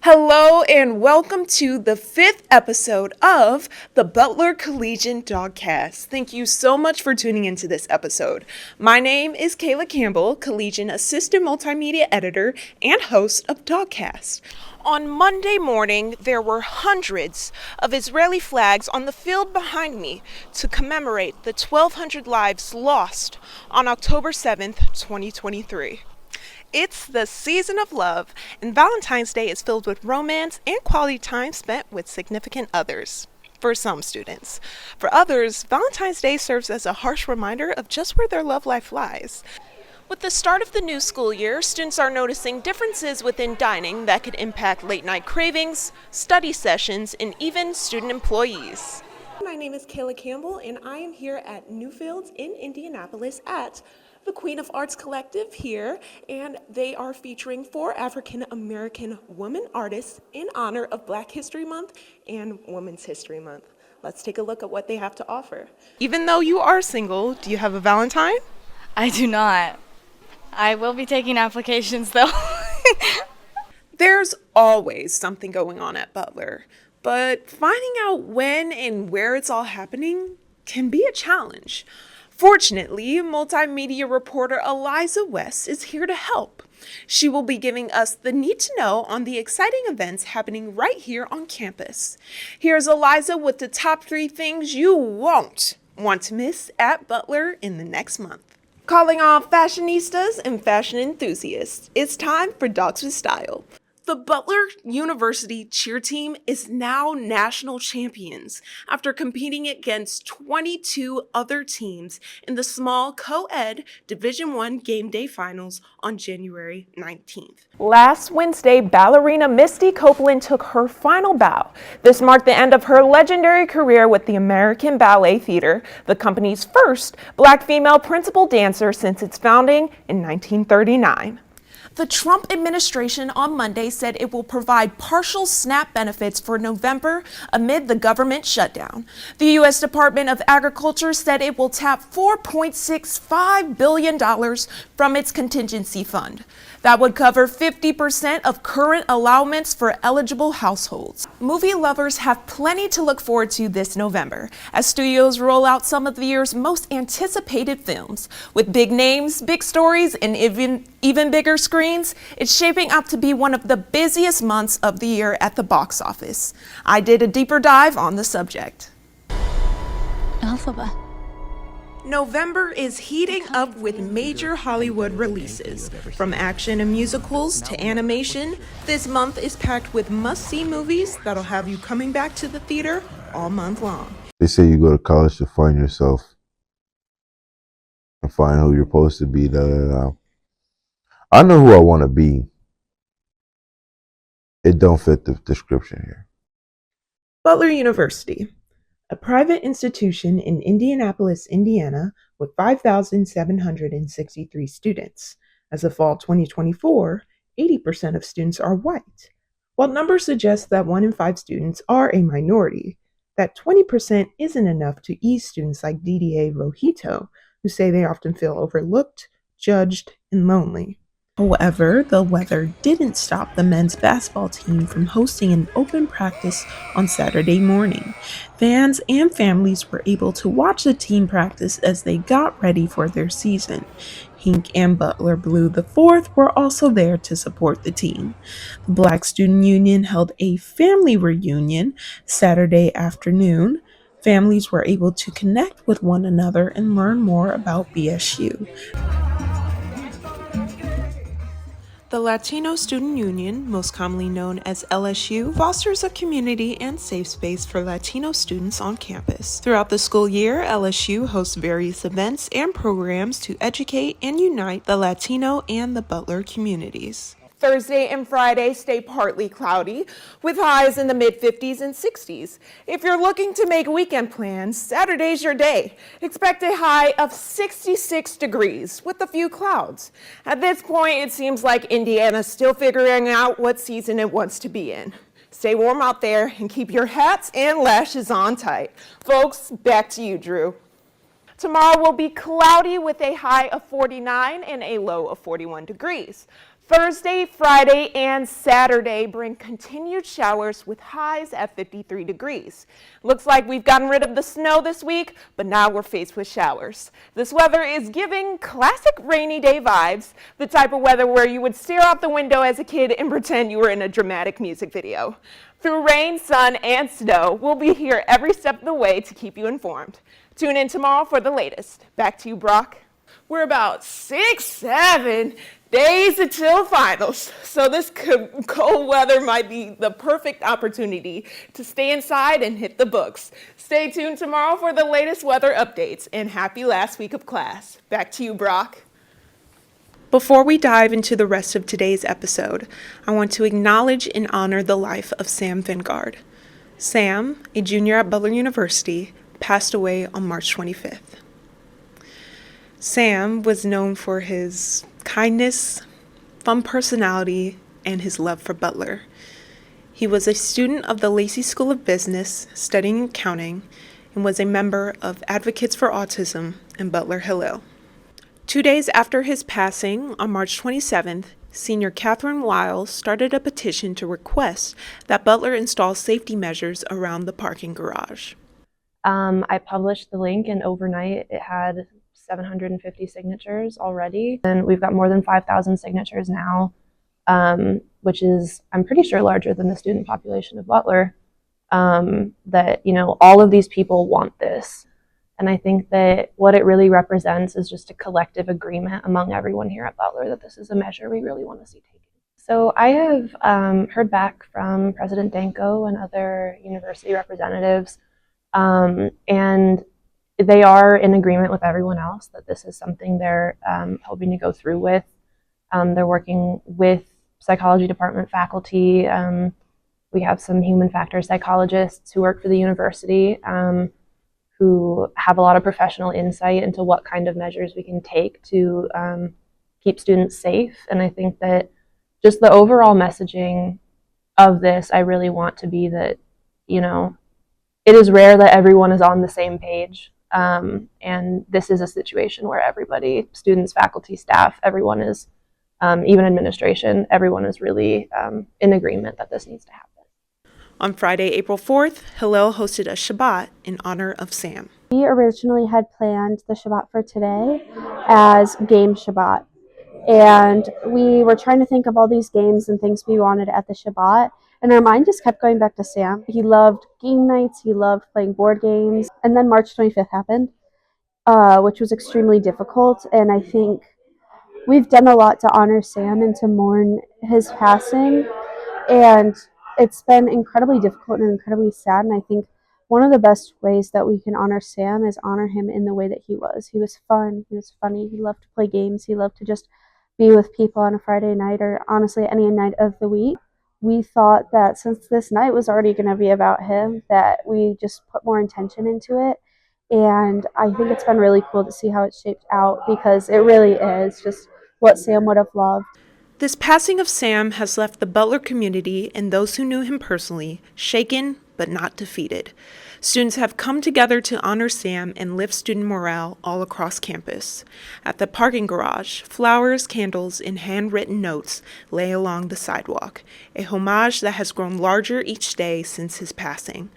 Hello and welcome to the 5th episode of the Butler Collegiate Dogcast. Thank you so much for tuning into this episode. My name is Kayla Campbell, Collegiate Assistant Multimedia Editor and host of Dogcast. On Monday morning, there were hundreds of Israeli flags on the field behind me to commemorate the 1,200 lives lost on October 7th, 2023. It's the season of love, and Valentine's Day is filled with romance and quality time spent with significant others. For some students. For others, Valentine's Day serves as a harsh reminder of just where their love life lies. With the start of the new school year, students are noticing differences within dining that could impact late-night cravings, study sessions, and even student employees. My name is Kayla Campbell, and I am here at Newfields in Indianapolis at the Queen of Arts Collective here, and they are featuring 4 African American women artists in honor of Black History Month and Women's History Month. Let's take a look at what they have to offer. Even though you are single, do you have a Valentine? I do not. I will be taking applications though. There's always something going on at Butler, but finding out when and where it's all happening can be a challenge. Fortunately, multimedia reporter Eliza West is here to help. She will be giving us the need to know on the exciting events happening right here on campus. Here's Eliza with the top 3 things you won't want to miss at Butler in the next month. Calling all fashionistas and fashion enthusiasts, it's time for Dogs with Style. The Butler University cheer team is now national champions after competing against 22 other teams in the small co-ed Division I game day finals on January 19th. Last Wednesday, ballerina Misty Copeland took her final bow. This marked the end of her legendary career with the American Ballet Theater, the company's first Black female principal dancer since its founding in 1939. The Trump administration on Monday said it will provide partial SNAP benefits for November amid the government shutdown. The U.S. Department of Agriculture said it will tap $4.65 billion from its contingency fund. That would cover 50% of current allowance for eligible households. Movie lovers have plenty to look forward to this November as studios roll out some of the year's most anticipated films. With big names, big stories, and even bigger screens, it's shaping up to be one of the busiest months of the year at the box office. I did a deeper dive on the subject. Alphabet. November is heating up with major Hollywood releases. From action and musicals to animation, this month is packed with must-see movies that'll have you coming back to the theater all month long. They say you go to college to find yourself and find who you're supposed to be. I know who I want to be. It don't fit the description here. Butler University, a private institution in Indianapolis, Indiana, with 5,763 students. As of fall 2024, 80% of students are white. While numbers suggest that 1 in 5 students are a minority, that 20% isn't enough to ease students like DDA Rohito, who say they often feel overlooked, judged, and lonely. However, the weather didn't stop the men's basketball team from hosting an open practice on Saturday morning. Fans and families were able to watch the team practice as they got ready for their season. Hink and Butler Blue IV were also there to support the team. The Black Student Union held a family reunion Saturday afternoon. Families were able to connect with one another and learn more about BSU. The Latino Student Union, most commonly known as LSU, fosters a community and safe space for Latino students on campus. Throughout the school year, LSU hosts various events and programs to educate and unite the Latino and the Butler communities. Thursday and Friday stay partly cloudy, with highs in the mid-50s and 60s. If you're looking to make weekend plans, Saturday's your day. Expect a high of 66 degrees with a few clouds. At this point, it seems like Indiana's still figuring out what season it wants to be in. Stay warm out there and keep your hats and lashes on tight. Folks, back to you, Drew. Tomorrow will be cloudy with a high of 49 and a low of 41 degrees. Thursday, Friday, and Saturday bring continued showers with highs at 53 degrees. Looks like we've gotten rid of the snow this week, but now we're faced with showers. This weather is giving classic rainy day vibes, the type of weather where you would stare out the window as a kid and pretend you were in a dramatic music video. Through rain, sun, and snow, we'll be here every step of the way to keep you informed. Tune in tomorrow for the latest. Back to you, Brock. We're about 6-7 days until finals, so this cold weather might be the perfect opportunity to stay inside and hit the books. Stay tuned tomorrow for the latest weather updates, and happy last week of class. Back to you, Brock. Before we dive into the rest of today's episode, I want to acknowledge and honor the life of Sam Vingard. Sam, a junior at Butler University, passed away on March 25th. Sam was known for his kindness, fun personality, and his love for Butler. He was a student of the Lacey School of Business, studying accounting, and was a member of Advocates for Autism in Butler Hillel. 2 days after his passing, on March 27th, Senior Catherine Wiles started a petition to request that Butler install safety measures around the parking garage. I published the link, and overnight it had 750 signatures already, and we've got more than 5,000 signatures now, which is, I'm pretty sure, larger than the student population of Butler. That, all of these people want this, and I think that what it really represents is just a collective agreement among everyone here at Butler that this is a measure we really want to see taken. So I have heard back from President Danko and other university representatives, and they are in agreement with everyone else that this is something they're hoping to go through with. They're working with psychology department faculty. We have some human factors psychologists who work for the university who have a lot of professional insight into what kind of measures we can take to keep students safe. And I think that just the overall messaging of this, I really want to be that, it is rare that everyone is on the same page. And this is a situation where everybody, students, faculty, staff, everyone is, even administration, everyone is really in agreement that this needs to happen. On Friday, April 4th, Hillel hosted a Shabbat in honor of Sam. We originally had planned the Shabbat for today as Game Shabbat. And we were trying to think of all these games and things we wanted at the Shabbat. And our mind just kept going back to Sam. He loved game nights. He loved playing board games. And then March 25th happened, which was extremely difficult. And I think we've done a lot to honor Sam and to mourn his passing. And it's been incredibly difficult and incredibly sad. And I think one of the best ways that we can honor Sam is honor him in the way that he was. He was fun. He was funny. He loved to play games. He loved to just be with people on a Friday night, or honestly any night of the week. We thought that since this night was already going to be about him, that we just put more intention into it. And I think it's been really cool to see how it's shaped out, because it really is just what Sam would have loved. This passing of Sam has left the Butler community and those who knew him personally shaken but not defeated. Students have come together to honor Sam and lift student morale all across campus. At the parking garage, flowers, candles, and handwritten notes lay along the sidewalk, a homage that has grown larger each day since his passing.